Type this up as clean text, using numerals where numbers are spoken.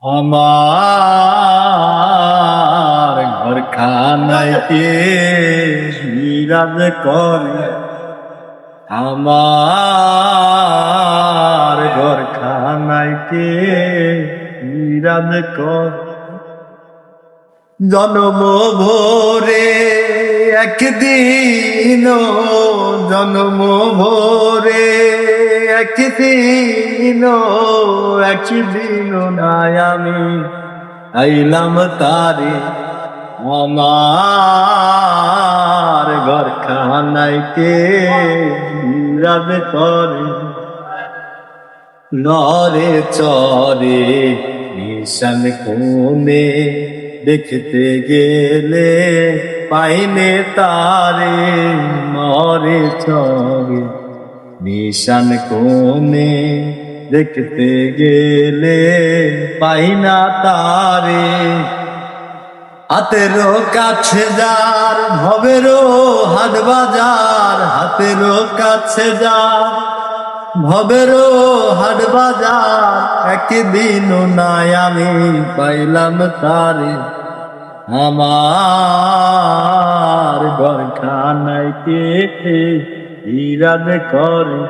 আমার ঘরখানাইতে বিরাজ করে, আমার ঘরখানাইতে বিরাজ করে। জন্ম ভোরে একদিন, জন্ম ভোরে একদিন, একদিন নাই আমি আইলাম তারে আমার ঘরখানাইতে বিরাজ করে। নরে চরে নিশান কোণে দেখতে গেলে পাইনে তারে, নরে চরে নিশান কোণে দেখতে গেলে পাইনা তারে। হাতেরও কাছে যার ভবেরও হাট বাজার, হাতেরও কাছে যার ভবেরও হাট বাজার, একদিনও নাই আমি পাইলাম তারে আমার ঘরখানাইতে বিরাজ করে।